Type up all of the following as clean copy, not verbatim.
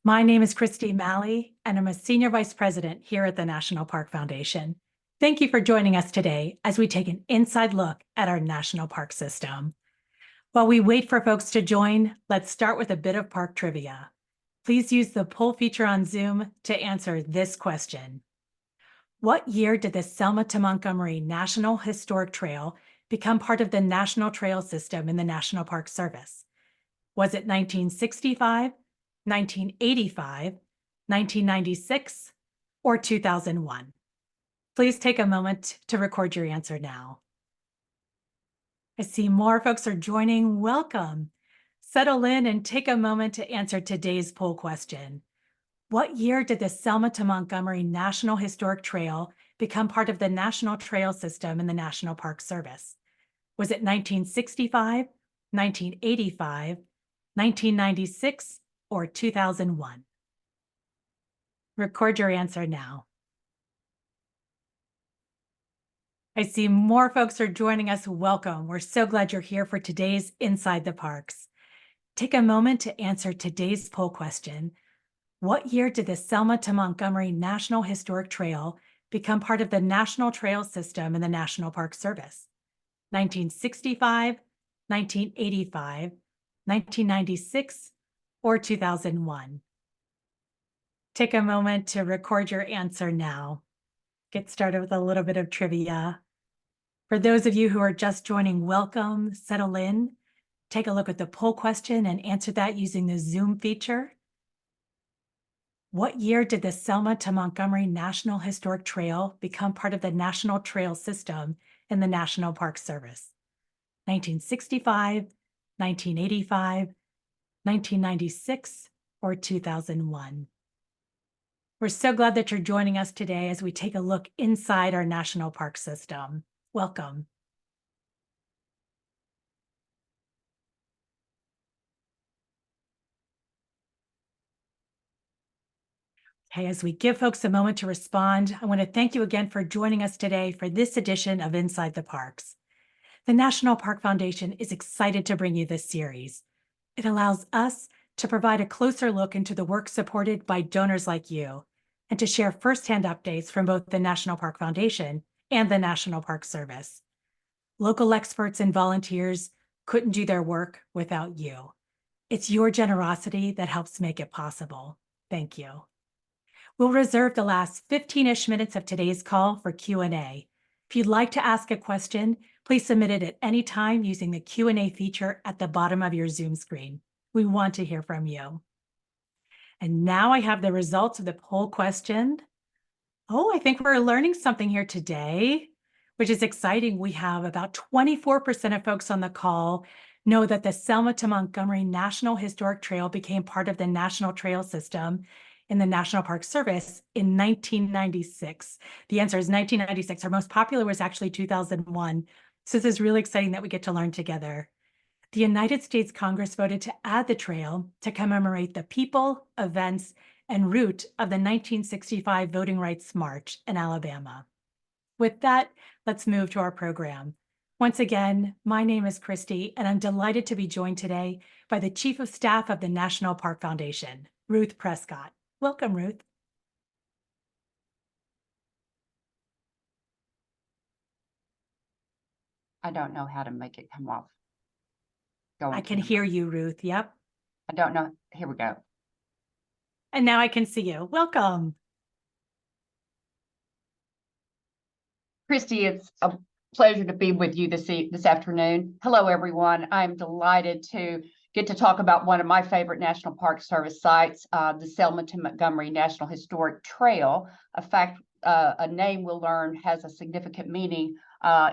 My name is Kirstie Malley, and I'm a Senior Vice President here at the National Park Foundation. Thank you for joining us today as we take an inside look at our national park system. While we wait for folks to join, let's start with a bit of park trivia. Please use the poll feature on Zoom to answer this question. What year did the Selma to Montgomery National Historic Trail become part of the National Trail System in the National Park Service? Was it 1965, 1985, 1996, or 2001? Please take a moment to record your answer now. I see more folks are joining. Welcome. Settle in and take a moment to answer today's poll question. What year did the Selma to Montgomery National Historic Trail become part of the National Trail System in the National Park Service? Was it 1965, 1985, 1996, or 2001? Record your answer now. I see more folks are joining us. Welcome. We're so glad you're here for today's Inside the Parks. Take a moment to answer today's poll question. What year did the Selma to Montgomery National Historic Trail become part of the National Trail System in the National Park Service? 1965, 1985, 1996, or 2001? Take a moment to record your answer now. Get started with a little bit of trivia. For those of you who are just joining, welcome, settle in, take a look at the poll question and answer that using the Zoom feature. What year did the Selma to Montgomery National Historic Trail become part of the National Trail System in the National Park Service? 1965, 1985, 1996, or 2001? We're so glad that you're joining us today as we take a look inside our national park system. Welcome. Okay, as we give folks a moment to respond, I want to thank you again for joining us today for this edition of Inside the Parks. The National Park Foundation is excited to bring you this series. It allows us to provide a closer look into the work supported by donors like you, and to share firsthand updates from both the National Park Foundation and the National Park Service. Local experts and volunteers couldn't do their work without you. It's your generosity that helps make it possible. Thank you. We'll reserve the last 15-ish minutes of today's call for Q&A. If you'd like to ask a question, please submit it at any time using the Q&A feature at the bottom of your Zoom screen. We want to hear from you. And now I have the results of the poll question. Oh, I think we're learning something here today, which is exciting. We have about 24% of folks on the call know that the Selma to Montgomery National Historic Trail became part of the National Trail System in the National Park Service in 1996. The answer is 1996. Our most popular was actually 2001. So this is really exciting that we get to learn together. The United States Congress voted to add the trail to commemorate the people, events, and route of the 1965 Voting Rights March in Alabama. With that, let's move to our program. Once again, my name is Kirstie, and I'm delighted to be joined today by the Chief of Staff of the National Park Foundation, Ruth Prescott. Welcome, Ruth. I don't know how to make it come off. I can hear you, Ruth. Yep. I don't know. Here we go. And now I can see you. Welcome. Kirstie, it's a pleasure to be with you this afternoon. Hello, everyone. I'm delighted to get to talk about one of my favorite National Park Service sites, the Selma to Montgomery National Historic Trail. A name we'll learn has a significant meaning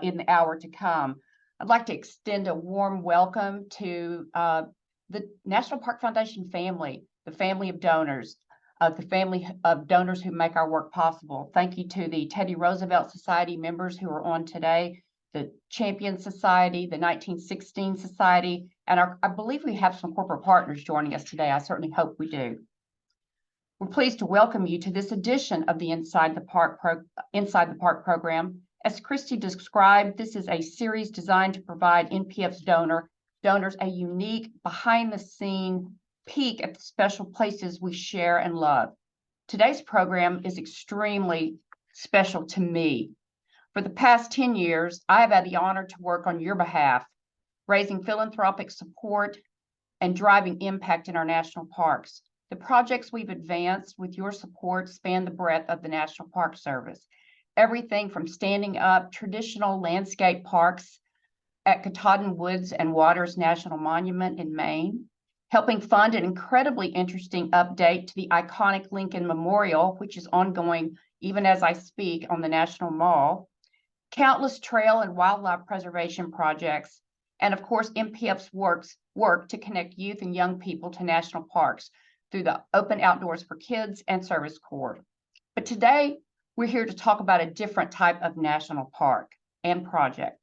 in the hour to come. I'd like to extend a warm welcome to the National Park Foundation family, the family of donors, the family of donors who make our work possible. Thank you to the Teddy Roosevelt Society members who are on today, the Champion Society, the 1916 Society, and I believe we have some corporate partners joining us today. I certainly hope we do. We're pleased to welcome you to this edition of the Inside the Park program. As Kirstie described, this is a series designed to provide NPF's donors a unique behind-the-scene peek at the special places we share and love. Today's program is extremely special to me. For the past 10 years, I have had the honor to work on your behalf, raising philanthropic support and driving impact in our national parks. The projects we've advanced with your support span the breadth of the National Park Service. Everything from standing up traditional landscape parks at Katahdin Woods and Waters National Monument in Maine, helping fund an incredibly interesting update to the iconic Lincoln Memorial, which is ongoing even as I speak on the National Mall, countless trail and wildlife preservation projects, and of course, MPF's work to connect youth and young people to national parks through the Open Outdoors for Kids and Service Corps. But today, we're here to talk about a different type of national park and project,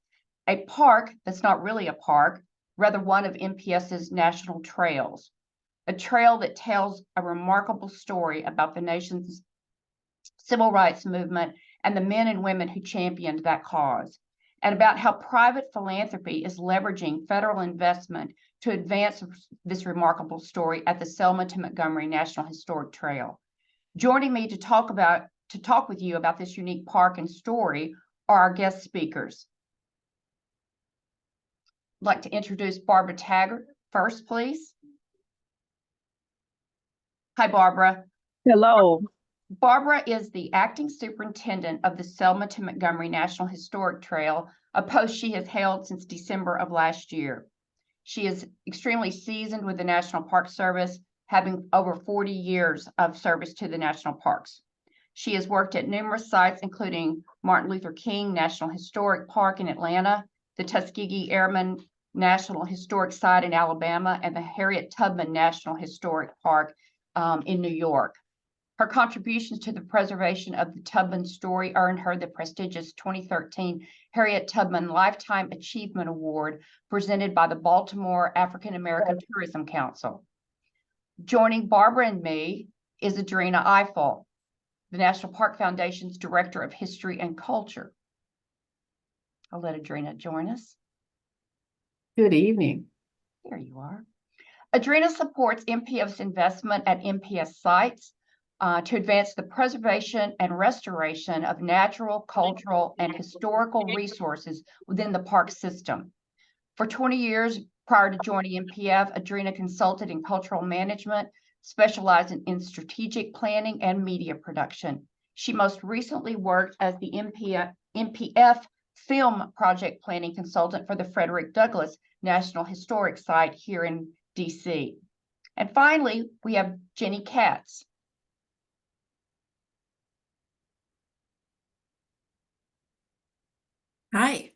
a park that's not really a park, rather one of MPS's national trails, a trail that tells a remarkable story about the nation's civil rights movement and the men and women who championed that cause, and about how private philanthropy is leveraging federal investment to advance this remarkable story at the Selma to Montgomery National Historic Trail. Joining me to talk with you about this unique park and story are our guest speakers. I'd like to introduce Barbara Taggart first, please. Hi, Barbara. Hello. Barbara is the acting superintendent of the Selma to Montgomery National Historic Trail, a post she has held since December of last year. She is extremely seasoned with the National Park Service, having over 40 years of service to the national parks. She has worked at numerous sites, including Martin Luther King National Historic Park in Atlanta, the Tuskegee Airmen National Historic Site in Alabama, and the Harriet Tubman National Historic Park in New York. Her contributions to the preservation of the Tubman story earned her the prestigious 2013 Harriet Tubman Lifetime Achievement Award presented by the Baltimore African American Tourism Council. Joining Barbara and me is Adrena Ifill, the National Park Foundation's Director of History and Culture. I'll let Adrena join us. Good evening. There you are. Adrena supports MPF's investment at MPS sites to advance the preservation and restoration of natural, cultural, and historical resources within the park system. For 20 years prior to joining MPF, Adrena consulted in cultural management, specializing in strategic planning and media production. She most recently worked as the MPF film project planning consultant for the Frederick Douglass National Historic Site here in DC. And finally, we have Jenny Katz. Hi.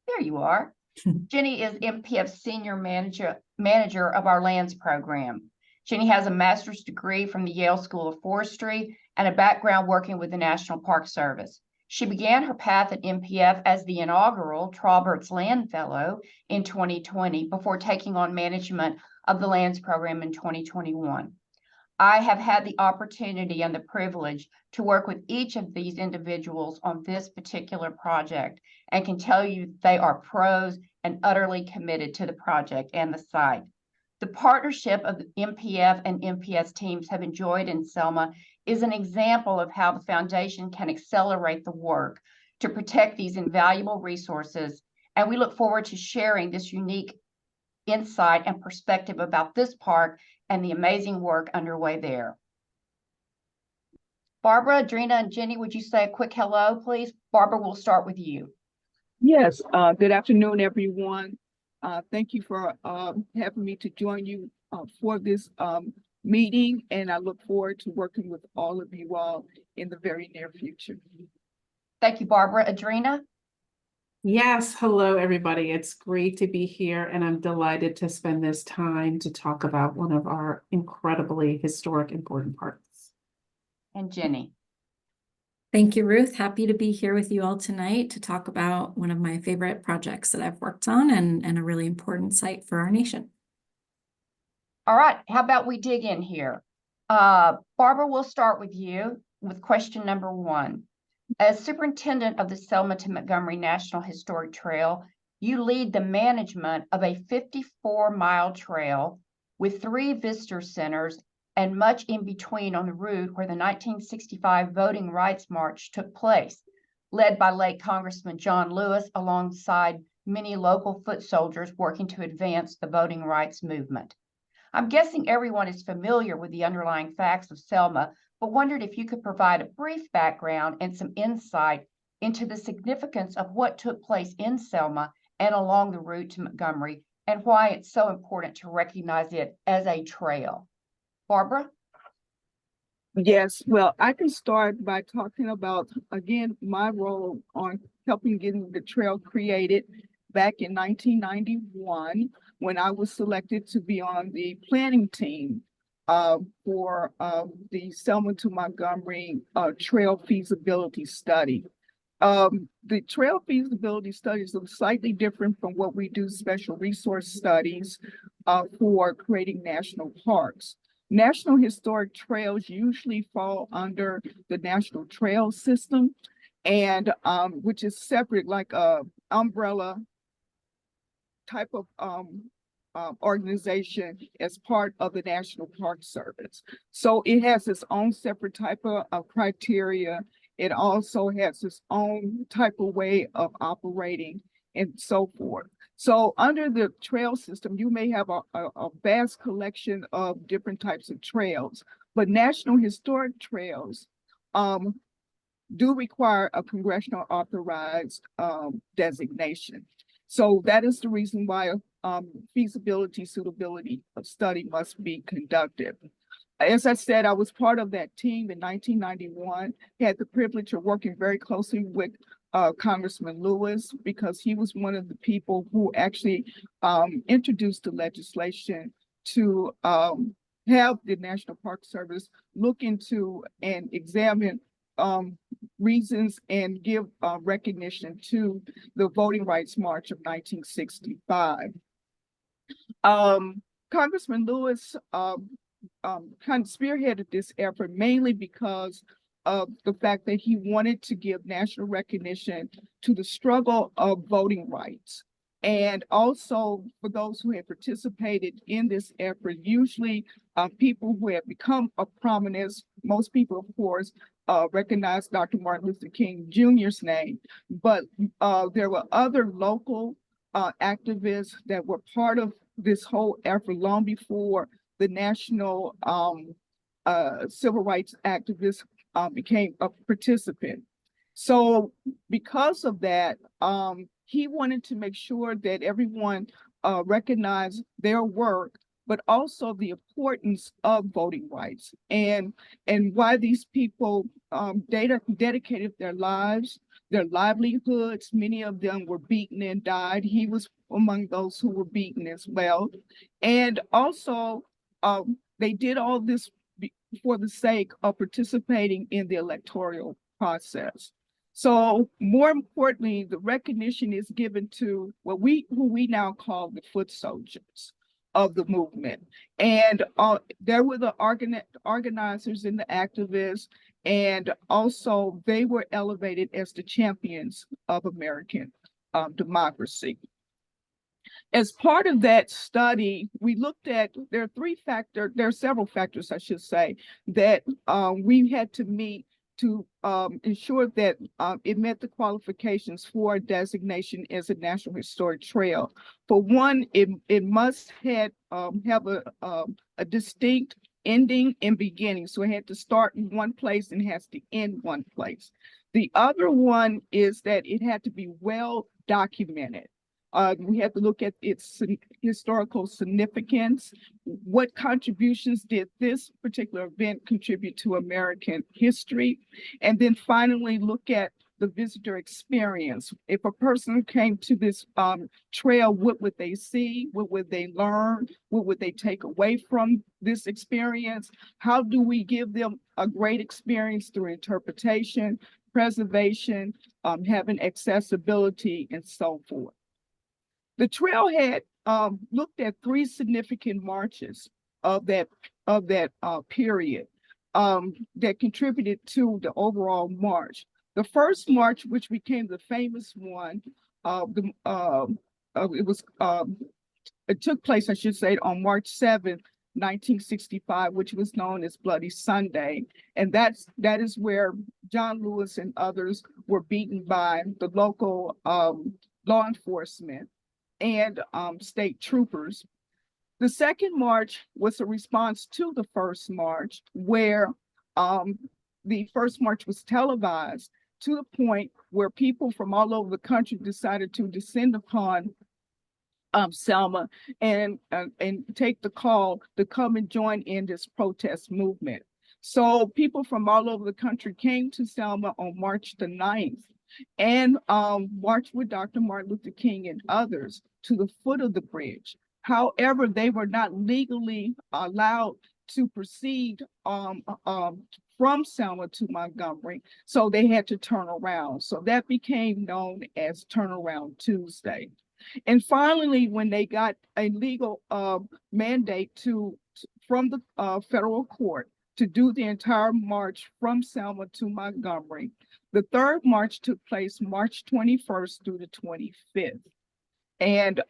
There you are. Jenny is MPF's senior manager of our lands program. Jenny has a master's degree from the Yale School of Forestry and a background working with the National Park Service. She began her path at MPF as the inaugural Traubert's Land Fellow in 2020 before taking on management of the lands program in 2021. I have had the opportunity and the privilege to work with each of these individuals on this particular project and can tell you they are pros and utterly committed to the project and the site. The partnership of the MPF and MPS teams have enjoyed in Selma is an example of how the foundation can accelerate the work to protect these invaluable resources, and we look forward to sharing this unique insight and perspective about this park and the amazing work underway there. Barbara, Adrena, and Jenny, would you say a quick hello, please? Barbara, we'll start with you. Yes, good afternoon, everyone. Thank you for having me to join you for this meeting, and I look forward to working with all of you all in the very near future. Thank you, Barbara. Adrena? Yes, hello, everybody. It's great to be here, and I'm delighted to spend this time to talk about one of our incredibly historic, important parks. And Jenny? Thank you, Ruth. Happy to be here with you all tonight to talk about one of my favorite projects that I've worked on and a really important site for our nation. All right, how about we dig in here? Barbara, we'll start with you with question number 1. As superintendent of the Selma to Montgomery National Historic Trail, you lead the management of a 54-mile trail with 3 visitor centers and much in between on the route where the 1965 Voting Rights March took place, led by late Congressman John Lewis alongside many local foot soldiers working to advance the voting rights movement. I'm guessing everyone is familiar with the underlying facts of Selma, but wondered if you could provide a brief background and some insight into the significance of what took place in Selma and along the route to Montgomery, and why it's so important to recognize it as a trail. Barbara? Yes, well, I can start by talking about, again, my role on helping getting the trail created back in 1991 when I was selected to be on the planning team for the Selma to Montgomery trail feasibility study. The trail feasibility studies are slightly different from what we do special resource studies for creating national parks. National historic trails usually fall under the National Trail System, and which is separate, like a umbrella type of organization as part of the National Park Service. So it has its own separate type of criteria. It also has its own type of way of operating and so forth. So under the trail system, you may have a vast collection of different types of trails, but National Historic Trails do require a congressional authorized designation. So that is the reason why feasibility suitability study must be conducted. As I said, I was part of that team in 1991, had the privilege of working very closely with Congressman Lewis, because he was one of the people who actually introduced the legislation to have the National Park Service look into and examine reasons and give recognition to the Voting Rights March of 1965. Congressman Lewis kind of spearheaded this effort mainly because of the fact that he wanted to give national recognition to the struggle of voting rights. And also for those who had participated in this effort, usually people who had become of prominence, most people, of course, recognize Dr. Martin Luther King Jr.'s name, but there were other local activists that were part of this whole effort long before the national civil rights activists became a participant. So because of that, he wanted to make sure that everyone recognized their work, but also the importance of voting rights and why these people dedicated their lives, their livelihoods. Many of them were beaten and died. He was among those who were beaten as well. And also, they did all this for the sake of participating in the electoral process. So more importantly, the recognition is given to who we now call the foot soldiers of the movement. And there were the organizers and the activists, and also they were elevated as the champions of American democracy. As part of that study, we looked at, there are several factors, I should say, that we had to meet to ensure that it met the qualifications for designation as a National Historic Trail. For one, it must have a distinct ending and beginning. So it had to start in one place and has to end one place. The other one is that it had to be well documented. We had to look at its historical significance. What contributions did this particular event contribute to American history? And then finally look at the visitor experience. If a person came to this trail, what would they see? What would they learn? What would they take away from this experience? How do we give them a great experience through interpretation, preservation, having accessibility, and so forth? The trailhead looked at 3 significant marches of that period that contributed to the overall march. The first march, which became the famous one, it took place, I should say, on March 7th, 1965, which was known as Bloody Sunday. And that is where John Lewis and others were beaten by the local law enforcement and state troopers. The second march was a response to the first march, where the first march was televised to the point where people from all over the country decided to descend upon Selma and take the call to come and join in this protest movement. So people from all over the country came to Selma on March the 9th and marched with Dr. Martin Luther King and others to the foot of the bridge. However, they were not legally allowed to proceed from Selma to Montgomery, so they had to turn around. So that became known as Turnaround Tuesday. And finally, when they got a legal mandate from the federal court to do the entire march from Selma to Montgomery, the third march took place March 21st through the 25th. And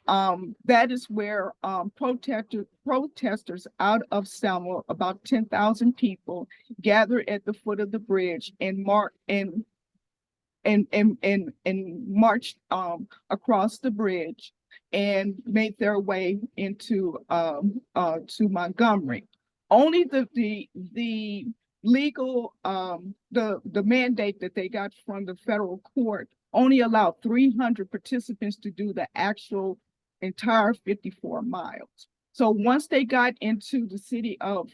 that is where protesters out of Selma, about 10,000 people, gathered at the foot of the bridge and marched across the bridge and made their way into to Montgomery. Only the legal the mandate that they got from the federal court only allowed 300 participants to do the actual entire 54 miles. So once they got into the city of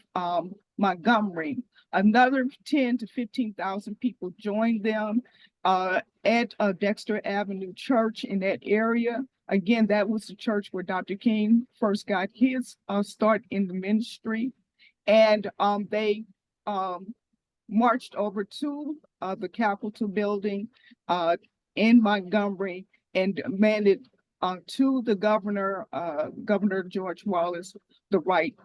Montgomery, another 10 to 15,000 people joined them at Dexter Avenue Church in that area. Again, that was the church where Dr. King first got his start in the ministry. And they marched over to the Capitol building in Montgomery and demanded to the governor, Governor George Wallace, the right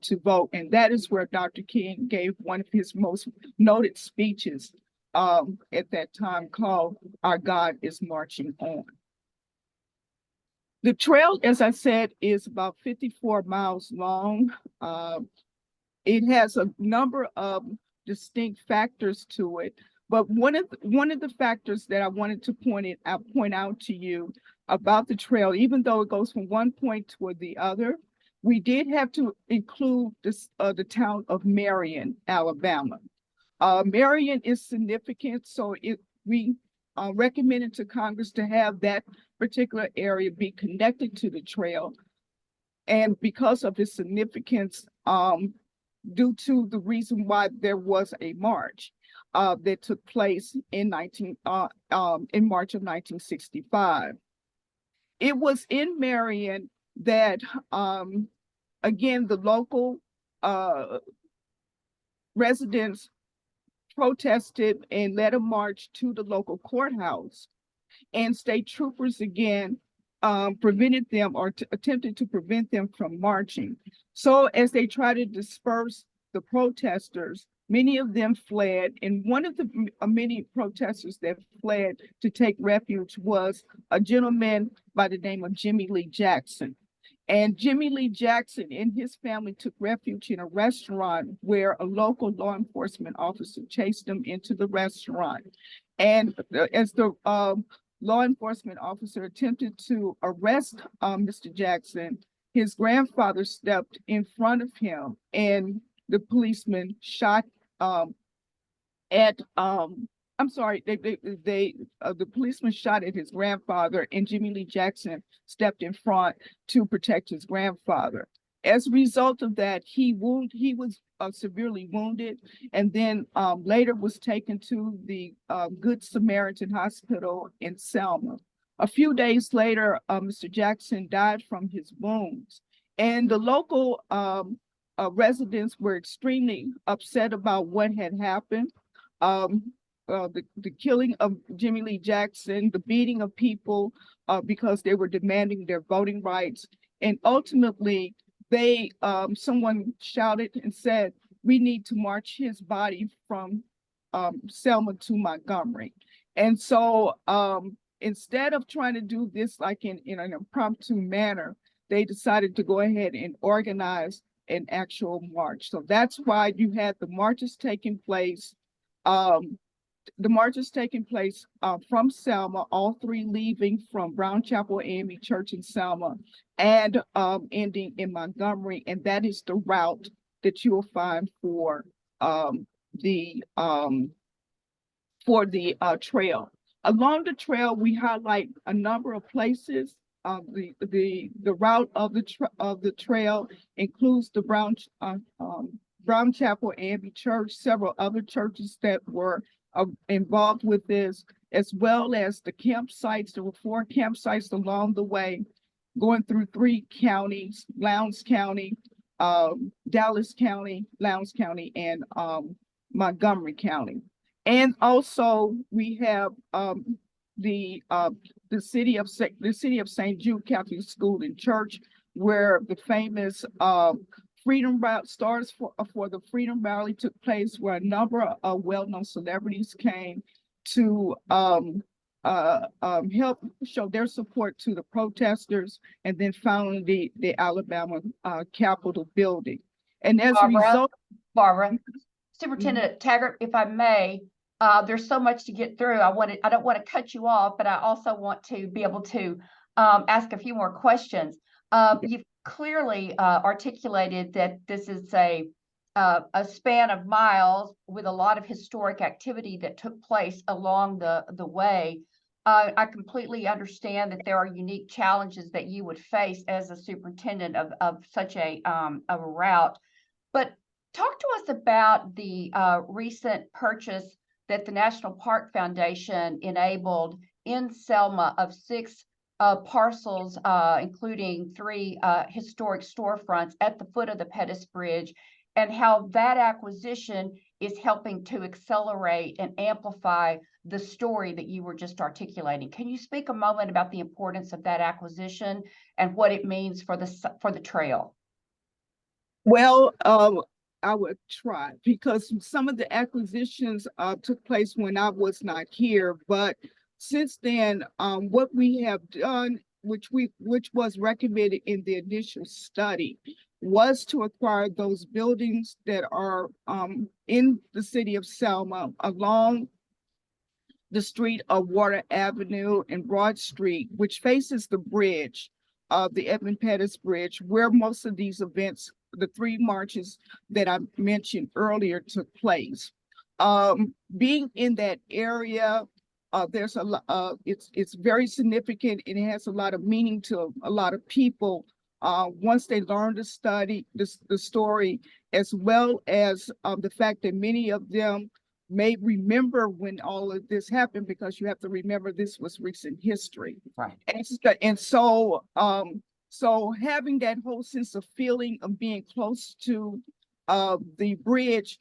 to vote. And that is where Dr. King gave one of his most noted speeches at that time, called "Our God is Marching On." The trail, as I said, is about 54 miles long. It has a number of distinct factors to it, but one of the factors that I wanted to point out to you about the trail, even though it goes from one point toward the other, we did have to include this the town of Marion, Alabama. Marion is significant, so we recommended to Congress to have that particular area be connected to the trail, and because of its significance, due to the reason why there was a march that took place in March of 1965. It was in Marion that, again, the local residents protested and led a march to the local courthouse, and state troopers again prevented them or attempted to prevent them from marching. So as they tried to disperse the protesters, many of them fled, and one of the many protesters that fled to take refuge was a gentleman by the name of Jimmy Lee Jackson. And Jimmy Lee Jackson and his family took refuge in a restaurant where a local law enforcement officer chased them into the restaurant. And as the law enforcement officer attempted to arrest Mr. Jackson, his grandfather stepped in front of him, and the policeman shot the policeman shot at his grandfather, and Jimmy Lee Jackson stepped in front to protect his grandfather. As a result of that, he was severely wounded, and then later was taken to the Good Samaritan Hospital in Selma. A few days later, Mr. Jackson died from his wounds, and the local residents were extremely upset about what had happened. The killing of Jimmy Lee Jackson, the beating of people because they were demanding their voting rights, and ultimately someone shouted and said, "We need to march his body from Selma to Montgomery." And so instead of trying to do this like in an impromptu manner, they decided to go ahead and organize an actual march. So that's why you had the marches taking place. The marches taking place from Selma, all three leaving from Brown Chapel AME Church in Selma and ending in Montgomery. And that is the route that you will find for the trail. Along the trail, we highlight a number of places. The route of the trail includes the Brown Chapel AME Church, several other churches that were involved with this, as well as the campsites. There were 4 campsites along the way, going through 3 counties: Lowndes County, Dallas County, Lowndes County, and Montgomery County. And also we have the city of St. Jude Catholic School and Church, where the famous Freedom Rally stars for the Freedom Rally took place, where a number of well-known celebrities came to help show their support to the protesters, and then finally the Alabama Capitol building. And as a result, Barbara, Superintendent Taggart, if I may, there's so much to get through. I don't want to cut you off, but I also want to be able to ask a few more questions. You've clearly articulated that this is a span of miles with a lot of historic activity that took place along the way. I completely understand that there are unique challenges that you would face as a superintendent of such a route. But talk to us about the recent purchase that the National Park Foundation enabled in Selma of 6 parcels, including 3 historic storefronts at the foot of the Pettus Bridge, and how that acquisition is helping to accelerate and amplify the story that you were just articulating. Can you speak a moment about the importance of that acquisition and what it means for the trail? well, I would try, because some of the acquisitions took place when I was not here, but since then, what we have done, which was recommended in the initial study, was to acquire those buildings that are in the city of Selma along the street of Water Avenue and Broad Street, which faces the bridge, the Edmund Pettus Bridge, where most of these events, the 3 marches that I mentioned earlier, took place. Being in that area, there's a lot. It's very significant, and it has a lot of meaning to a lot of people once they learn the story, as well as the fact that many of them may remember when all of this happened, because you have to remember this was recent history. Right. And so so having that whole sense of feeling of being close to the bridge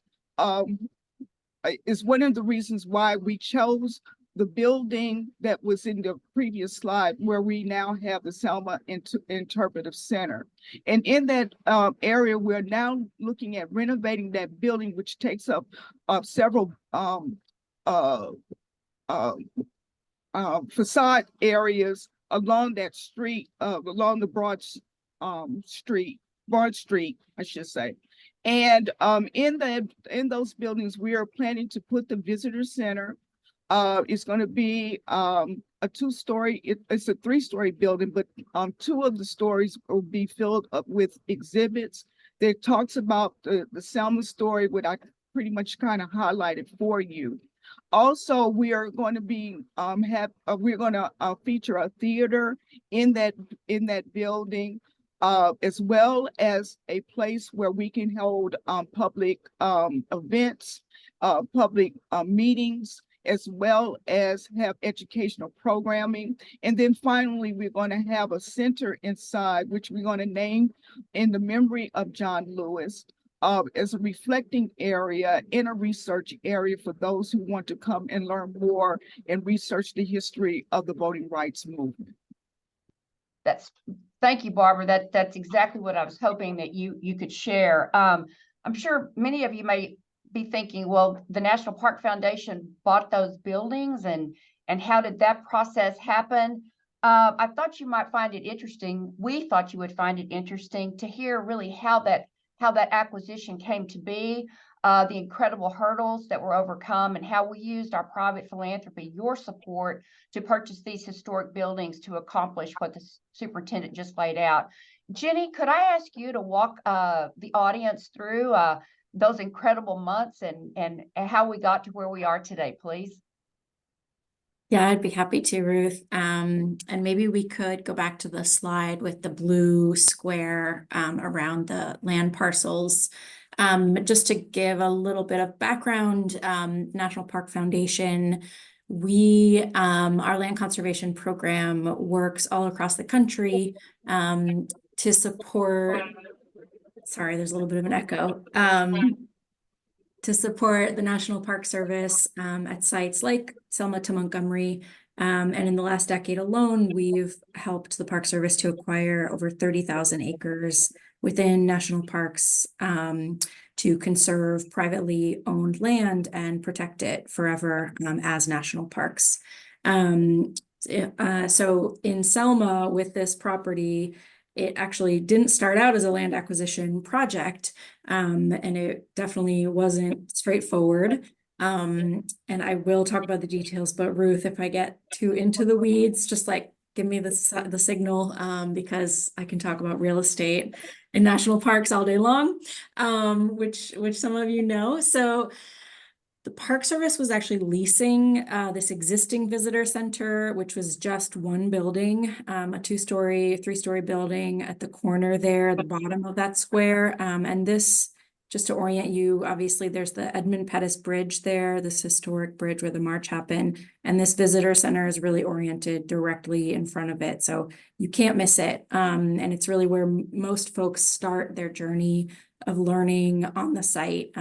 is one of the reasons why we chose the building that was in the previous slide, where we now have the Selma Interpretive Center. And in that area, we're now looking at renovating that building, which takes up several facade areas along that street, along the Broad Street, I should say. And in those buildings, we are planning to put the visitor center. It's going to be a 2-story. It's a 3-story building, but 2 of the stories will be filled up with exhibits that talks about the Selma story, what I pretty much kind of highlighted for you. Also, we are going to be we're going to feature a theater in that building, as well as a place where we can hold public events, public meetings, as well as have educational programming. And then finally, we're going to have a center inside, which we're going to name in the memory of John Lewis, as a reflecting area and a research area for those who want to come and learn more and research the history of the voting rights movement. Thank you, Barbara. That's exactly what I was hoping that you could share. I'm sure many of you may be thinking, well, the National Park Foundation bought those buildings, and how did that process happen? I thought you might find it interesting. We thought you would find it interesting to hear really how that how that acquisition came to be, the incredible hurdles that were overcome, and how we used our private philanthropy, your support, to purchase these historic buildings to accomplish what the superintendent just laid out. Jenny, could I ask you to walk the audience through those incredible months and how we got to where we are today, please? Yeah, I'd be happy to, Ruth. And maybe we could go back to the slide with the blue square around the land parcels. Just to give a little bit of background, National Park Foundation, our land conservation program works all across the country to support, sorry, there's a little bit of an echo, to support the National Park Service at sites like Selma to Montgomery. And in the last decade alone, we've helped the Park Service to acquire over 30,000 acres within national parks to conserve privately owned land and protect it forever as national parks. So in Selma, with this property, it actually didn't start out as a land acquisition project, and it definitely wasn't straightforward. And I will talk about the details, but Ruth, if I get too into the weeds, just like give me the signal, because I can talk about real estate in national parks all day long, which some of you know. So the Park Service was actually leasing this existing visitor center, which was just one building, a 2-story, 3-story building at the corner there, at the bottom of that square. And this, just to orient you, obviously there's the Edmund Pettus Bridge there, this historic bridge where the march happened. And this visitor center is really oriented directly in front of it. So you can't miss it. And it's really where most folks start their journey of learning on the site.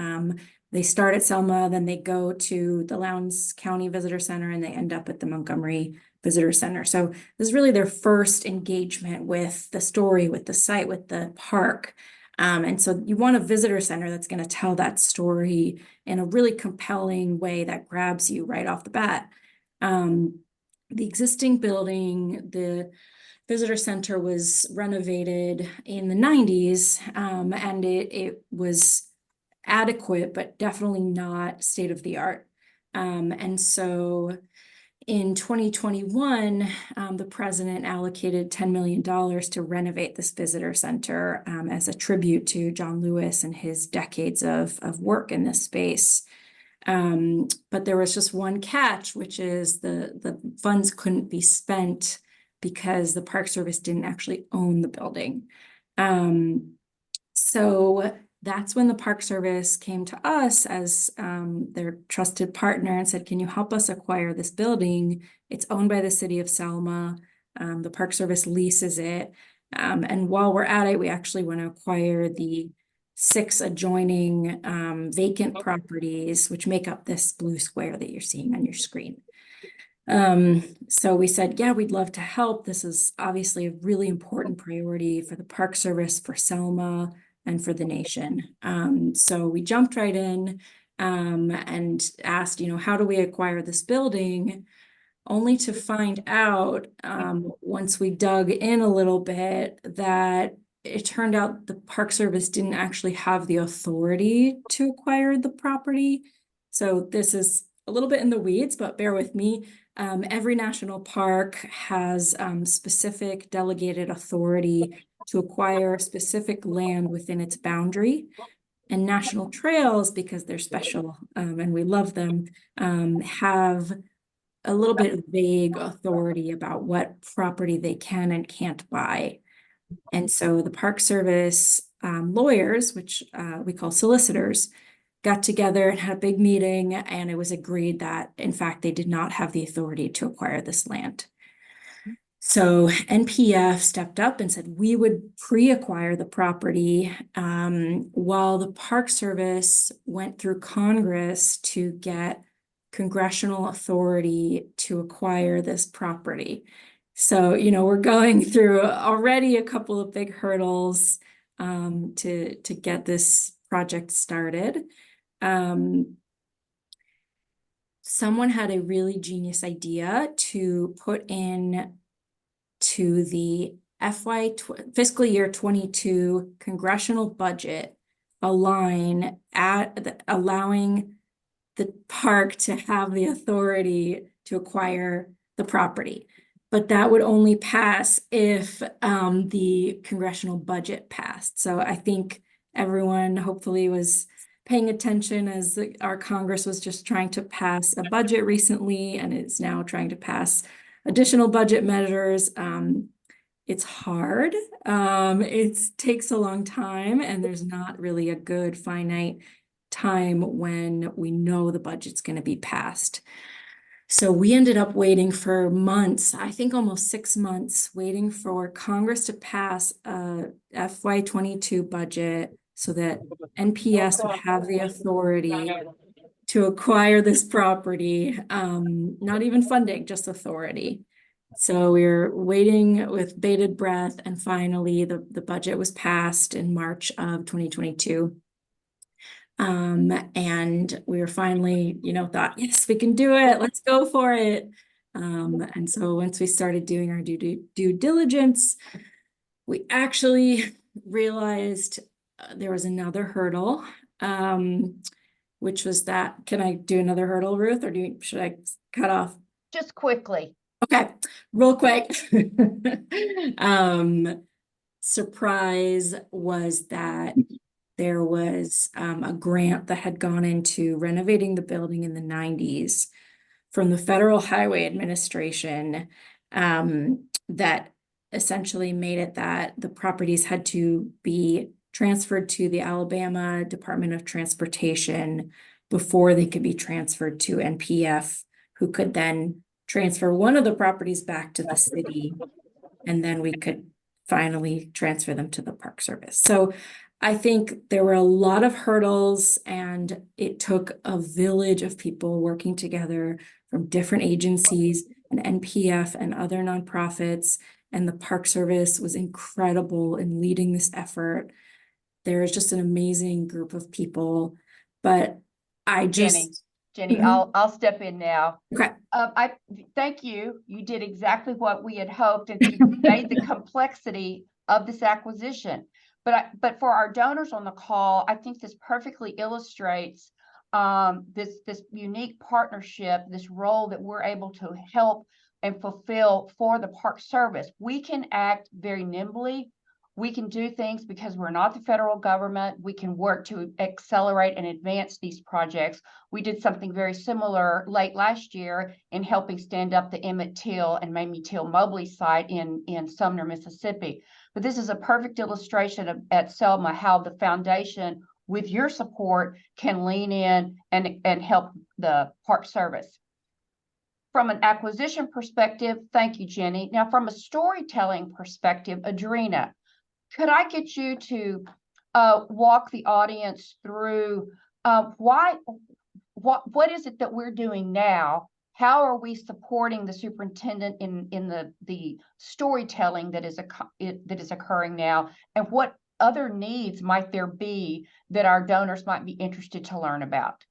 They start at Selma, then they go to the Lowndes County Visitor Center, and they end up at the Montgomery Visitor Center. So this is really their first engagement with the story, with the site, with the park. And so you want a visitor center that's going to tell that story in a really compelling way that grabs you right off the bat. The existing building, the visitor center, was renovated in the 90s, and it was adequate, but definitely not state of the art. And so in 2021, the president allocated $10 million to renovate this visitor center as a tribute to John Lewis and his decades of work in this space. But there was just one catch, which is the funds couldn't be spent because the Park Service didn't actually own the building. So that's when the Park Service came to us as their trusted partner and said, can you help us acquire this building? It's owned by the city of Selma. The Park Service leases it. And while we're at it, we actually want to acquire the 6 adjoining vacant properties, which make up this blue square that you're seeing on your screen. So we said, yeah, we'd love to help. This is obviously a really important priority for the Park Service, for Selma, and for the nation. So we jumped right in and asked, how do we acquire this building? Only to find out, once we dug in a little bit, that it turned out the Park Service didn't actually have the authority to acquire the property. So this is a little bit in the weeds, but bear with me. Every national park has specific delegated authority to acquire specific land within its boundary. And national trails, because they're special and we love them, have a little bit of vague authority about what property they can and can't buy. And so the Park Service lawyers, which we call solicitors, got together and had a big meeting, and it was agreed that, in fact, they did not have the authority to acquire this land. So NPF stepped up and said we would pre-acquire the property while the Park Service went through Congress to get congressional authority to acquire this property. So, we're going through already a couple of big hurdles to get this project started. Someone had a really genius idea to put in to the fiscal year 22 congressional budget a line allowing the park to have the authority to acquire the property. But that would only pass if the congressional budget passed. So I think everyone hopefully was paying attention as our Congress was just trying to pass a budget recently and is now trying to pass additional budget measures. It's hard. It takes a long time, and there's not really a good finite time when we know the budget's going to be passed. So we ended up waiting for months, I think almost 6 months, waiting for Congress to pass a FY22 budget so that NPS would have the authority to acquire this property, not even funding, just authority. So we were waiting with bated breath, and finally the budget was passed in March of 2022. And we were finally, thought, yes, we can do it. Let's go for it. And so once we started doing our due diligence, we actually realized there was another hurdle, which was that, can I do another hurdle, Ruth, or should I cut off? Just quickly. Okay, real quick. Surprise was that there was a grant that had gone into renovating the building in the 90s from the Federal Highway Administration that essentially made it that the properties had to be transferred to the Alabama Department of Transportation before they could be transferred to NPF, who could then transfer one of the properties back to the city, and then we could finally transfer them to the Park Service. So I think there were a lot of hurdles, and it took a village of people working together from different agencies and NPF and other nonprofits, and the Park Service was incredible in leading this effort. There is just an amazing group of people, but I just... Jenny, I'll step in now. Okay. I thank you. You did exactly what we had hoped, and you made the complexity of this acquisition. But for our donors on the call, I think this perfectly illustrates this unique partnership, this role that we're able to help and fulfill for the Park Service. We can act very nimbly. We can do things because we're not the federal government. We can work to accelerate and advance these projects. We did something very similar late last year in helping stand up the Emmett Till and Mamie Till Mobley site in Sumner, Mississippi. But this is a perfect illustration at Selma how the foundation, with your support, can lean in and help the Park Service. From an acquisition perspective, thank you, Jenny. Now, from a storytelling perspective, Adrena, could I get you to walk the audience through what is it that we're doing now? How are we supporting the superintendent in the storytelling that is occurring now? And what other needs might there be that our donors might be interested to learn about?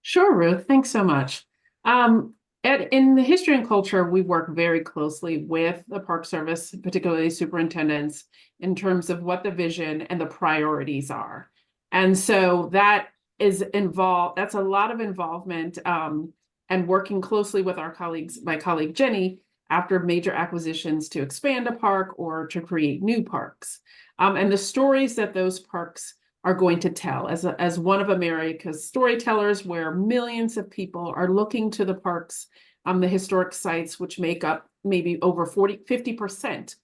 Sure, Ruth. Thanks so much. In the history and culture, we work very closely with the Park Service, particularly superintendents, in terms of what the vision and the priorities are. And so that is involved, that's a lot of involvement and working closely with our colleagues, my colleague Jenny, after major acquisitions to expand a park or to create new parks. And the stories that those parks are going to tell as one of America's storytellers, where millions of people are looking to the parks, the historic sites, which make up maybe over 50%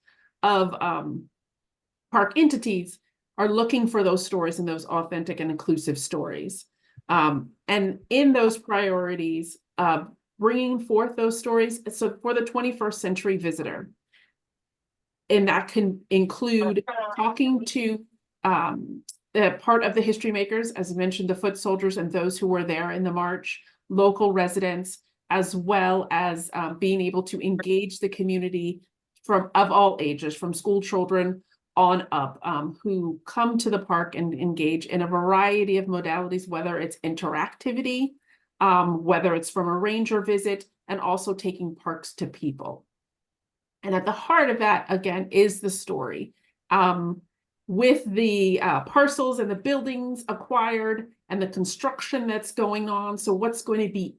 of park entities, are looking for those stories and those authentic and inclusive stories. And in those priorities, bringing forth those stories, so for the 21st century visitor, and that can include talking to part of the history makers, as I mentioned, the foot soldiers and those who were there in the march, local residents, as well as being able to engage the community of all ages, from school children on up, who come to the park and engage in a variety of modalities, whether it's interactivity, whether it's from a ranger visit, and also taking parks to people. And at the heart of that, again, is the story. with the parcels and the buildings acquired and the construction that's going on. So what's going to be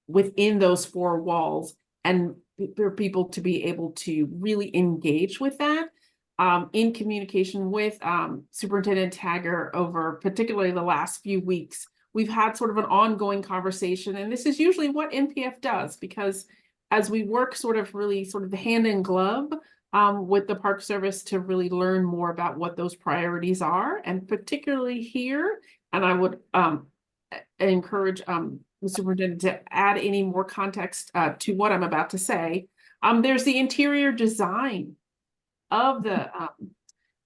within those four walls, and for people to be able to really engage with that in communication with Superintendent Taggart over particularly the last few weeks. We've had sort of an ongoing conversation, and this is usually what NPF does, because as we work sort of hand in glove with the Park Service to really learn more about what those priorities are, and particularly here, and I would encourage the superintendent to add any more context to what I'm about to say. There's the interior design of the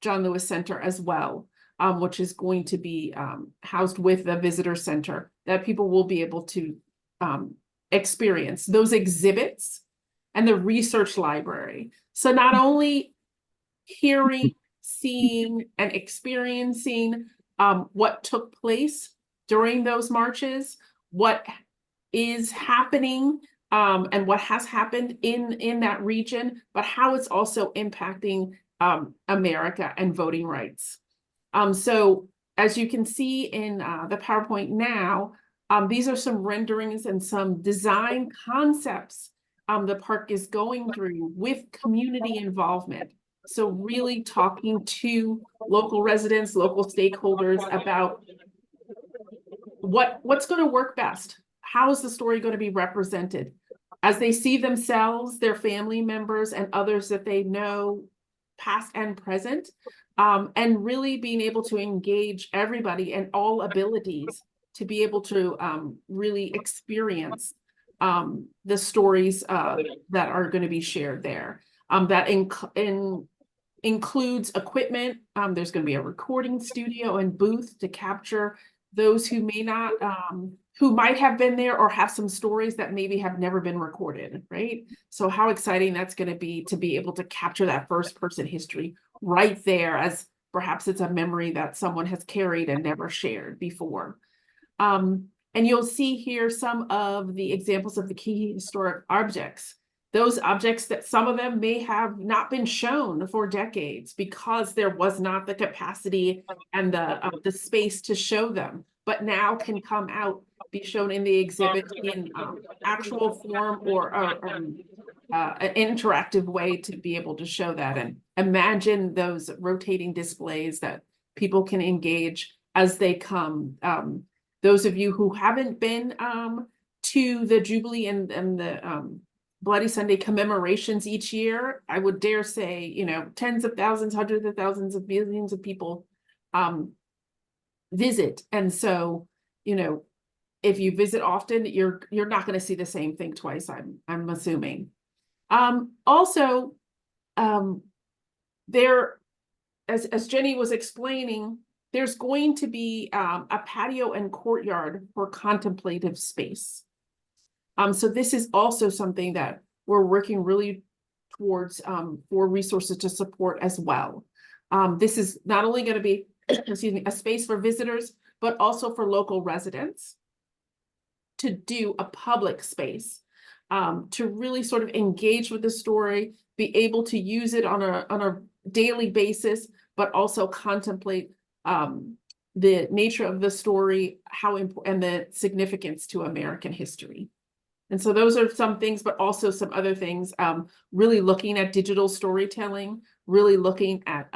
John Lewis Center as well, which is going to be housed with the visitor center that people will be able to experience those exhibits and the research library. So not only hearing, seeing, and experiencing what took place during those marches, what is happening and what has happened in that region, but how it's also impacting America and voting rights. So as you can see in the PowerPoint now, these are some renderings and some design concepts the park is going through with community involvement. So really talking to local residents, local stakeholders about what's going to work best. How is the story going to be represented as they see themselves, their family members, and others that they know, past and present, and really being able to engage everybody and all abilities to be able to really experience the stories that are going to be shared there. That includes equipment. There's going to be a recording studio and booth to capture those who may not, who might have been there or have some stories that maybe have never been recorded, right? So how exciting that's going to be able to capture that first person history right there, as perhaps it's a memory that someone has carried and never shared before. And you'll see here some of the examples of the key historic objects. Those objects that some of them may have not been shown for decades because there was not the capacity and the space to show them, but now can come out, be shown in the exhibit in actual form or an interactive way to be able to show that. And imagine those rotating displays that people can engage as they come. Those of you who haven't been to the Jubilee and the Bloody Sunday commemorations each year, I would dare say, tens of thousands, hundreds of thousands of millions of people visit. And so, if you visit often, you're not going to see the same thing twice, I'm assuming. Also, there, as Jenny was explaining, there's going to be a patio and courtyard for contemplative space. So this is also something that we're working really towards for resources to support as well. This is not only going to be, excuse me, a space for visitors, but also for local residents to do a public space, to really sort of engage with the story, be able to use it on a daily basis, but also contemplate the nature of the story, how important, and the significance to American history. And so those are some things, but also some other things, really looking at digital storytelling, really looking at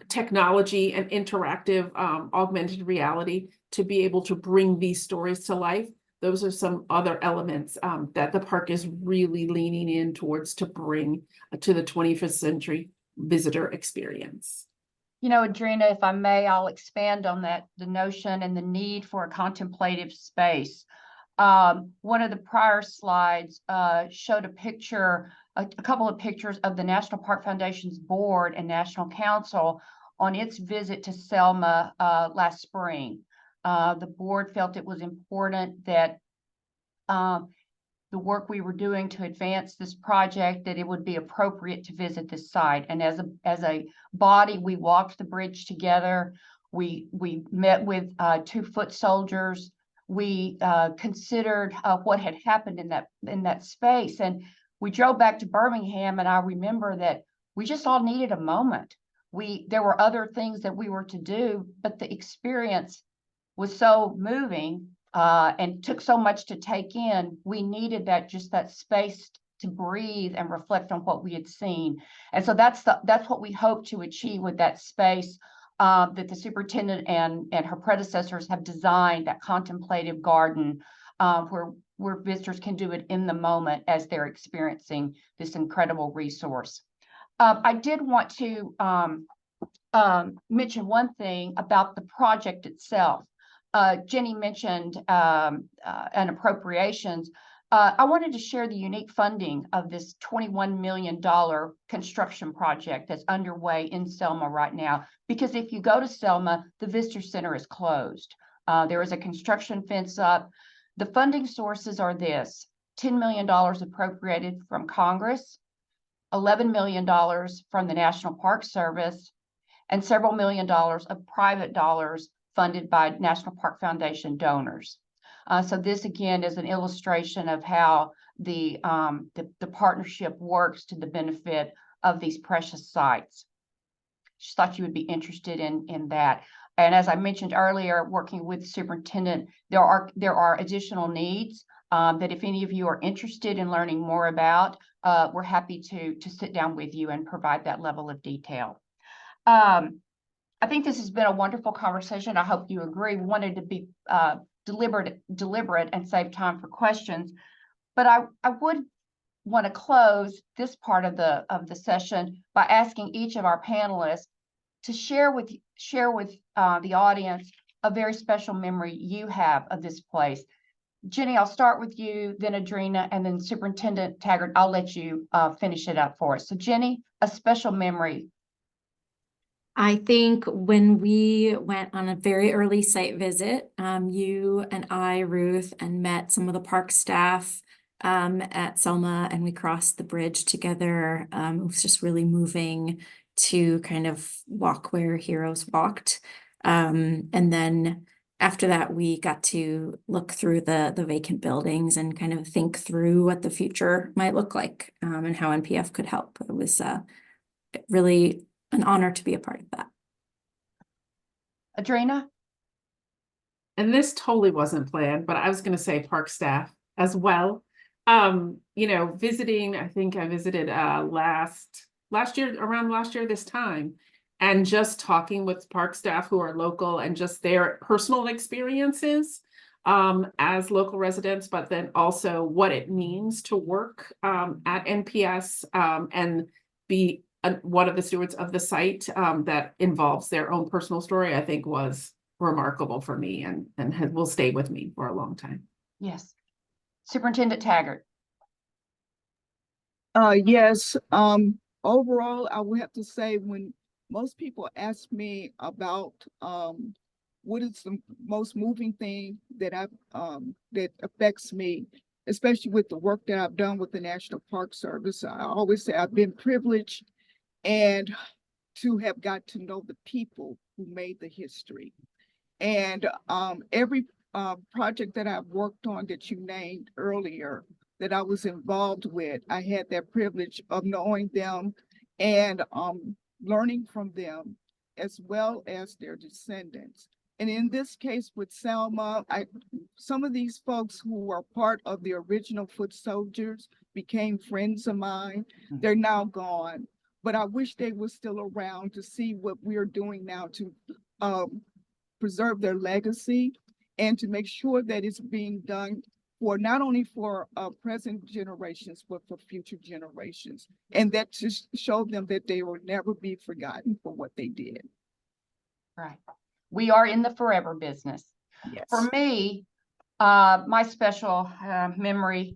technology and interactive augmented reality to be able to bring these stories to life. Those are some other elements that the park is really leaning in towards to bring to the 21st century visitor experience. Adrena, if I may, I'll expand on that, the notion and the need for a contemplative space. One of the prior slides showed a picture, a couple of pictures of the National Park Foundation's board and National Council on its visit to Selma last spring. The board felt it was important that the work we were doing to advance this project, that it would be appropriate to visit this site. And as a body, we walked the bridge together. We met with 2 foot soldiers. We considered what had happened in that space, and we drove back to Birmingham. And I remember that we just all needed a moment. there were other things that we were to do, but the experience was so moving and took so much to take in. We needed that space to breathe and reflect on what we had seen. And so that's what we hope to achieve with that space that the superintendent and her predecessors have designed, that contemplative garden where visitors can do it in the moment as they're experiencing this incredible resource. I did want to mention one thing about the project itself. Jenny mentioned an appropriations. I wanted to share the unique funding of this $21 million construction project that's underway in Selma right now. Because if you go to Selma, the Visitor Center is closed. There is a construction fence up. The funding sources are this: $10 million appropriated from Congress, $11 million from the National Park Service, and several $million of private dollars funded by National Park Foundation donors. So this again is an illustration of how the partnership works to the benefit of these precious sites. Just thought you would be interested in that. And as I mentioned earlier, working with the superintendent, there are additional needs that if any of you are interested in learning more about, we're happy to sit down with you and provide that level of detail. I think this has been a wonderful conversation. I hope you agree. We wanted to be deliberate and save time for questions. But I would want to close this part of the session by asking each of our panelists to share with the audience a very special memory you have of this place. Jenny, I'll start with you, then Adrena, and then Superintendent Taggart. I'll let you finish it up for us. So Jenny, a special memory. I think when we went on a very early site visit, you and I, Ruth, and met some of the park staff at Selma, and we crossed the bridge together. It was just really moving to kind of walk where heroes walked. And then after that, we got to look through the vacant buildings and kind of think through what the future might look like and how NPF could help. It was really an honor to be a part of that. Adrena? And this totally wasn't planned, but I was going to say park staff as well. Visiting, I think I visited last year this time, and just talking with park staff who are local and just their personal experiences as local residents, but then also what it means to work at NPS and be one of the stewards of the site that involves their own personal story, I think was remarkable for me and will stay with me for a long time. Yes. Superintendent Taggart. Yes. Overall, I would have to say when most people ask me about what is the most moving thing that that affects me, especially with the work that I've done with the National Park Service, I always say I've been privileged and to have got to know the people who made the history. And every project that I've worked on that you named earlier that I was involved with, I had that privilege of knowing them and learning from them as well as their descendants. And in this case with Selma, some of these folks who were part of the original foot soldiers became friends of mine. They're now gone, but I wish they were still around to see what we're doing now to preserve their legacy and to make sure that it's being done for not only for present generations, but for future generations. And that just showed them that they will never be forgotten for what they did. Right. We are in the forever business. Yes. For me, my special memory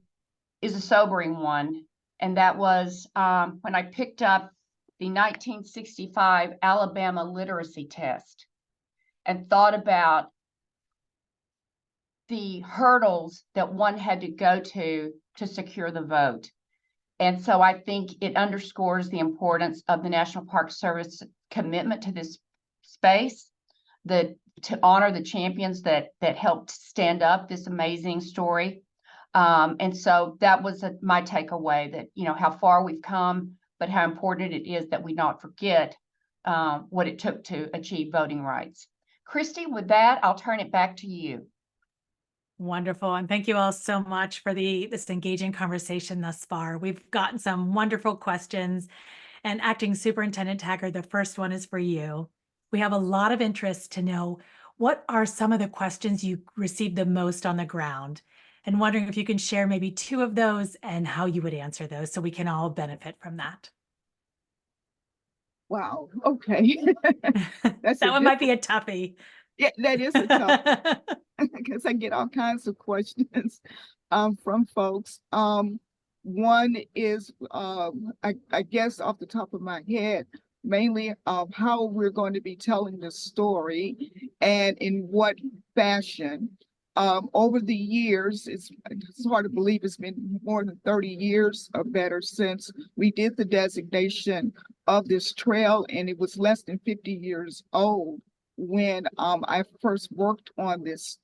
is a sobering one. And that was when I picked up the 1965 Alabama literacy test and thought about the hurdles that one had to go to secure the vote. And so I think it underscores the importance of the National Park Service commitment to this space, to honor the champions that helped stand up this amazing story. And so that was my takeaway, that, how far we've come, but how important it is that we not forget what it took to achieve voting rights. Kirstie, with that, I'll turn it back to you. Wonderful. And thank you all so much for this engaging conversation thus far. We've gotten some wonderful questions. And Acting Superintendent Taggart, the first one is for you. We have a lot of interest to know what are some of the questions you received the most on the ground, and wondering if you can share maybe 2 of those and how you would answer those so we can all benefit from that. Wow, okay. That's That one might be a toughie. Yeah, that is a tough, because I get all kinds of questions from folks. One is I guess off the top of my head, mainly of how we're going to be telling the story and in what fashion. Over the years, it's hard to believe it's been more than 30 years or better since we did the designation of this trail, and it was less than 50 years old when I first worked on this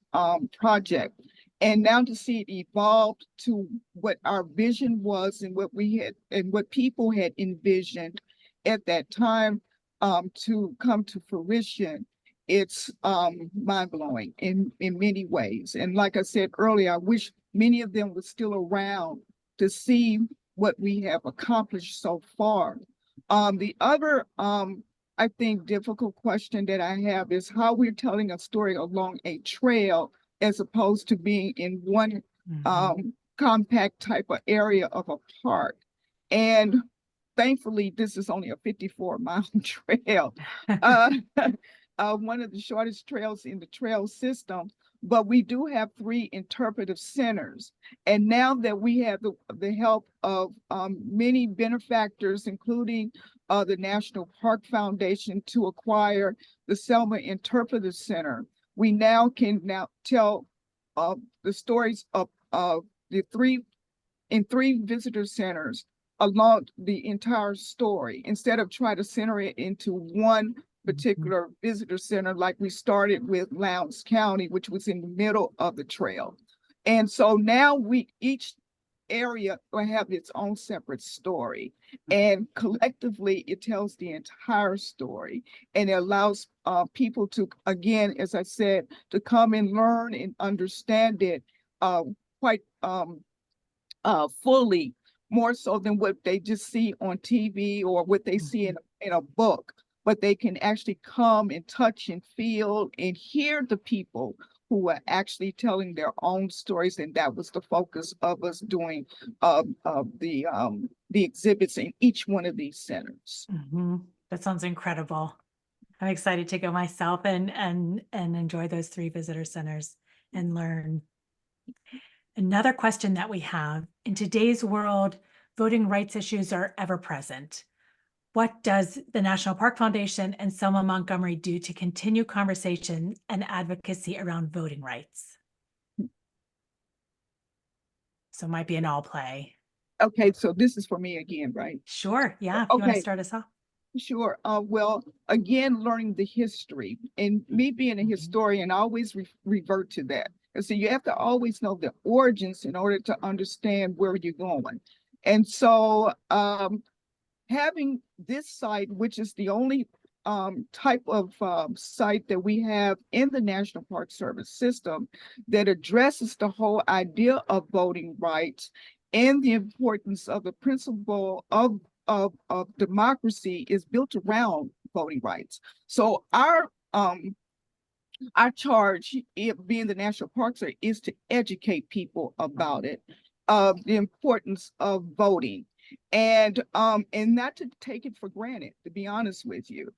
project. And now to see it evolve to what our vision was and what we had and what people had envisioned at that time to come to fruition, it's mind-blowing in many ways. And like I said earlier, I wish many of them were still around to see what we have accomplished so far. The other I think difficult question that I have is how we're telling a story along a trail as opposed to being in one compact type of area of a park. And thankfully, this is only a 54-mile trail, one of the shortest trails in the trail system. But we do have 3 interpretive centers. And now that we have the help of many benefactors, including the National Park Foundation, to acquire the Selma Interpretive Center, we now can tell the stories of the 3 visitor centers along the entire story, instead of trying to center it into one particular visitor center like we started with Lowndes County, which was in the middle of the trail. And so now each area will have its own separate story, and collectively it tells the entire story, and it allows people to, again, as I said, to come and learn and understand it quite fully, more so than what they just see on TV or what they see in a book. But they can actually come and touch and feel and hear the people who are actually telling their own stories. And that was the focus of us doing the exhibits in each one of these centers. That sounds incredible. I'm excited to go myself and enjoy those 3 visitor centers and learn. Another question that we have: in today's world, voting rights issues are ever present. What does the National Park Foundation and Selma Montgomery do to continue conversation and advocacy around voting rights? So it might be an all play. Okay, so this is for me again, right? Sure. Yeah. If you want to start us off. Sure. Well, again, learning the history, and me being a historian, I always revert to that. And so you have to always know the origins in order to understand where you're going. And so having this site, which is the only type of site that we have in the National Park Service system that addresses the whole idea of voting rights and the importance of the principle of democracy, is built around voting rights. So our charge, it being the National Park Service, is to educate people about it, the importance of voting, and not to take it for granted, to be honest with you.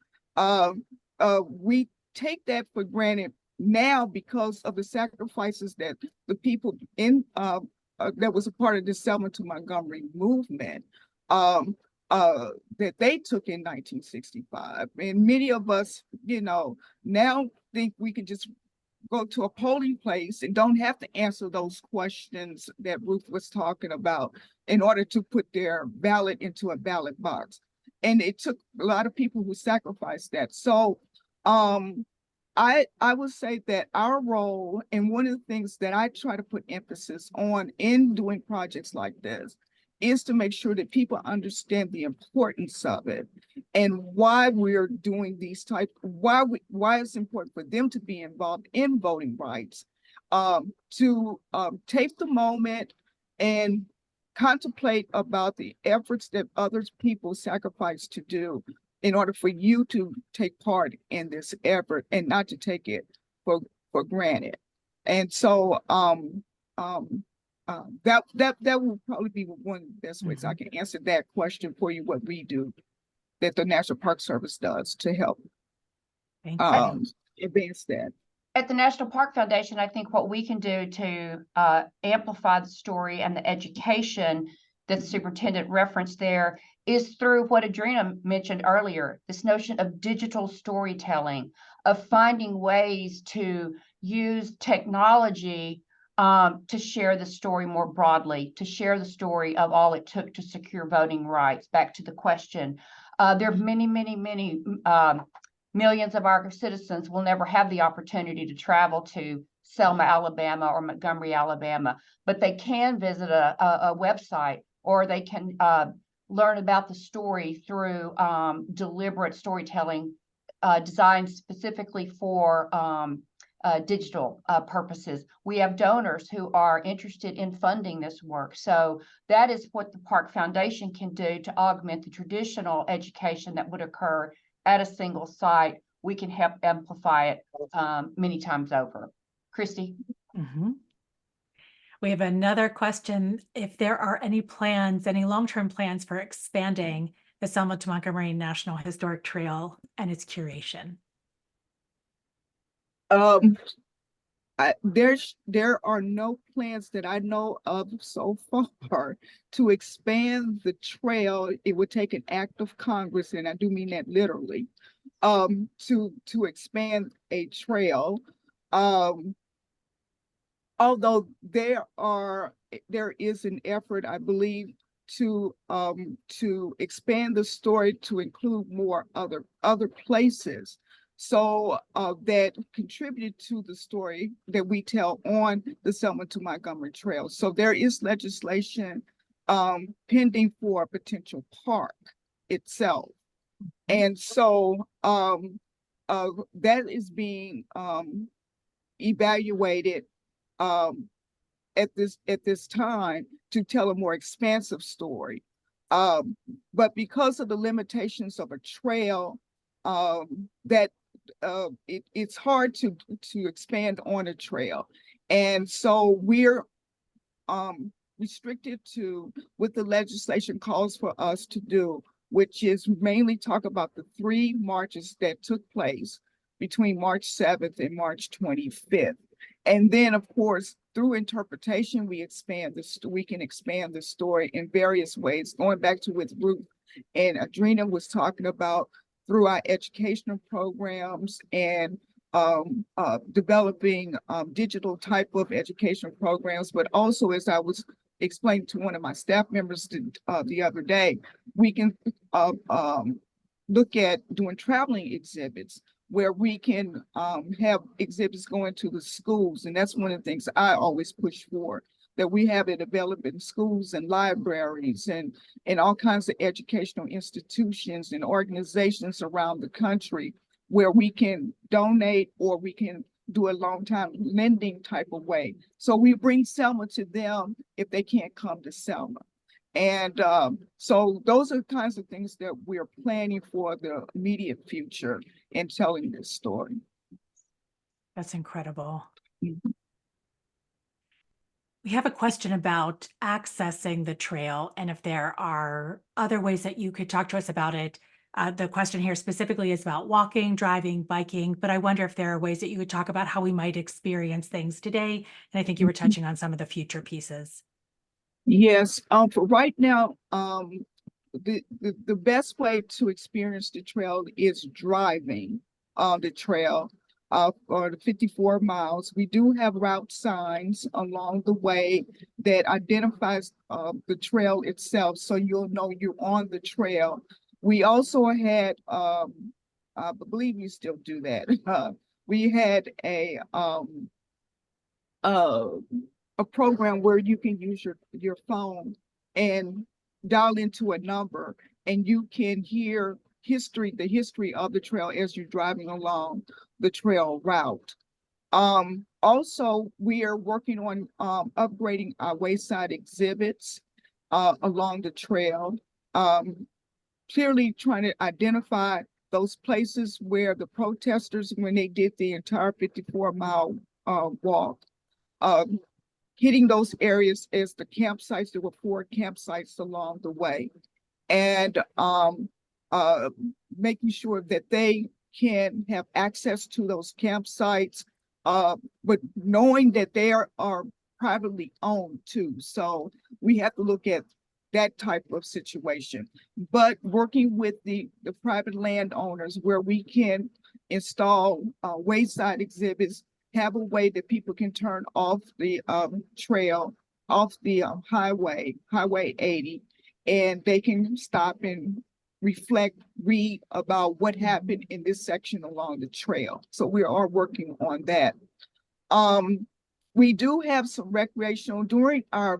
We take that for granted now because of the sacrifices that the people in that was a part of the Selma to Montgomery movement that they took in 1965. And many of us, now think we can just go to a polling place and don't have to answer those questions that Ruth was talking about in order to put their ballot into a ballot box. And it took a lot of people who sacrificed that. So I would say that our role, and one of the things that I try to put emphasis on in doing projects like this, is to make sure that people understand the importance of it and why we're doing these why it's important for them to be involved in voting rights, to take the moment and contemplate about the efforts that other people sacrifice to do in order for you to take part in this effort and not to take it for granted. And so that will probably be one of the best ways I can answer that question for you, what we do, that the National Park Service does to help Thank you. advance that. At the National Park Foundation, I think what we can do to amplify the story and the education that the superintendent referenced there is through what Adrena mentioned earlier, this notion of digital storytelling, of finding ways to use technology to share the story more broadly, to share the story of all it took to secure voting rights. Back to the question, there are many millions of our citizens will never have the opportunity to travel to Selma, Alabama or Montgomery, Alabama, but they can visit a website, or they can learn about the story through deliberate storytelling designed specifically for digital purposes. We have donors who are interested in funding this work. So that is what the Park Foundation can do to augment the traditional education that would occur at a single site. We can help amplify it many times over. Kirstie? We have another question. If there are any plans, any long-term plans for expanding the Selma to Montgomery National Historic Trail and its curation? There are no plans that I know of so far to expand the trail. It would take an act of Congress, and I do mean that literally, to expand a trail. Although there is an effort, I believe, to expand the story to include more other places. So that contributed to the story that we tell on the Selma to Montgomery Trail. So there is legislation pending for a potential park itself. And so that is being evaluated at this time to tell a more expansive story. But because of the limitations of a trail, it's hard to expand on a trail. And so we're restricted to what the legislation calls for us to do, which is mainly talk about the 3 marches that took place between March 7th and March 25th. And then, of course, through interpretation, we can expand the story in various ways, going back to what Ruth and Adrena was talking about, through our educational programs and developing digital type of educational programs. But also, as I was explaining to one of my staff members the other day, we can look at doing traveling exhibits where we can have exhibits going to the schools. And that's one of the things I always push for, that we have it available in schools and libraries and all kinds of educational institutions and organizations around the country, where we can donate or we can do a long-time lending type of way. So we bring Selma to them if they can't come to Selma. And so those are the kinds of things that we're planning for the immediate future in telling this story. That's incredible. We have a question about accessing the trail, and if there are other ways that you could talk to us about it. The question here specifically is about walking, driving, biking, but I wonder if there are ways that you could talk about how we might experience things today. And I think you were touching on some of the future pieces. Yes, for right now, the best way to experience the trail is driving on the trail for the 54 miles. We do have route signs along the way that identifies the trail itself, so you'll know you're on the trail. We also had, I believe you still do that. We had a program where you can use your phone and dial into a number and you can hear the history of the trail as you're driving along the trail route. Also, we are working on upgrading our wayside exhibits along the trail. Clearly trying to identify those places where the protesters, when they did the entire 54-mile walk, hitting those areas as the campsites. There were 4 campsites along the way, and making sure that they can have access to those campsites, but knowing that they are privately owned too. So we have to look at that type of situation, but working with the private landowners where we can install wayside exhibits, have a way that people can turn off the trail, off the highway 80, and they can stop and reflect, read about what happened in this section along the trail. So we are working on that. We do have some recreational during our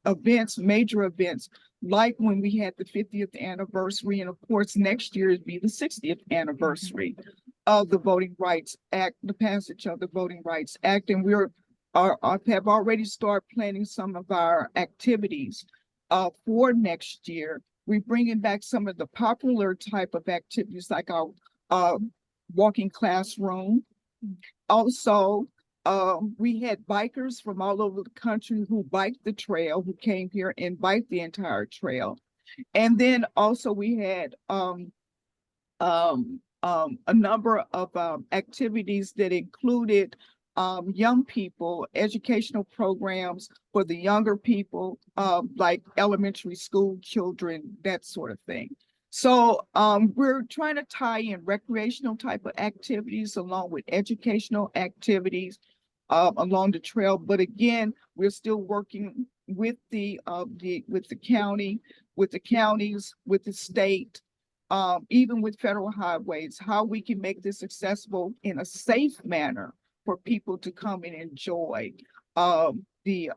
events, major events, like when we had the 50th anniversary, and of course next year would be the 60th anniversary of the Voting Rights Act, the passage of the Voting Rights Act, and have already started planning some of our activities for next year. We're bringing back some of the popular type of activities like our walking classroom. Also, we had bikers from all over the country who biked the trail, who came here and biked the entire trail. And then also we had a number of activities that included young people, educational programs for the younger people, like elementary school children, that sort of thing. So we're trying to tie in recreational type of activities along with educational activities along the trail. But again, we're still working with the county, with the counties, with the state, even with federal highways, how we can make this accessible in a safe manner for people to come and enjoy the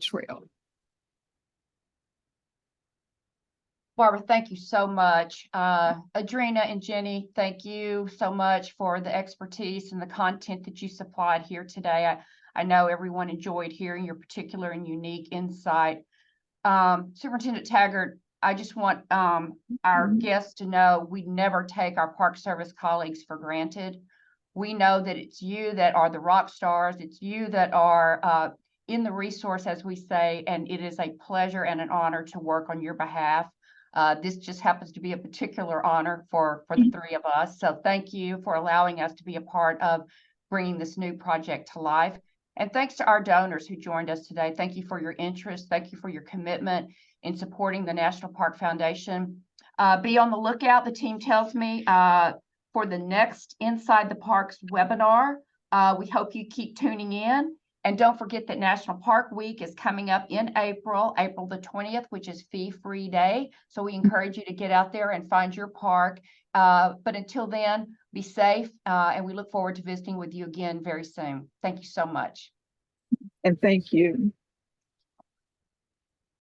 trail. Barbara, thank you so much. Adrena and Jenny, thank you so much for the expertise and the content that you supplied here today. I know everyone enjoyed hearing your particular and unique insight. Superintendent Taggart, I just want our guests to know we never take our Park Service colleagues for granted. We know that it's you that are the rock stars. It's you that are in the resource, as we say, and it is a pleasure and an honor to work on your behalf. This just happens to be a particular honor for the 3 of us. So thank you for allowing us to be a part of bringing this new project to life. And thanks to our donors who joined us today. Thank you for your interest. Thank you for your commitment in supporting the National Park Foundation. Be on the lookout, the team tells me, for the next Inside the Parks webinar. We hope you keep tuning in. And don't forget that National Park Week is coming up in April the 20th, which is fee-free day. So we encourage you to get out there and find your park. But until then, be safe. And we look forward to visiting with you again very soon. Thank you so much. And thank you.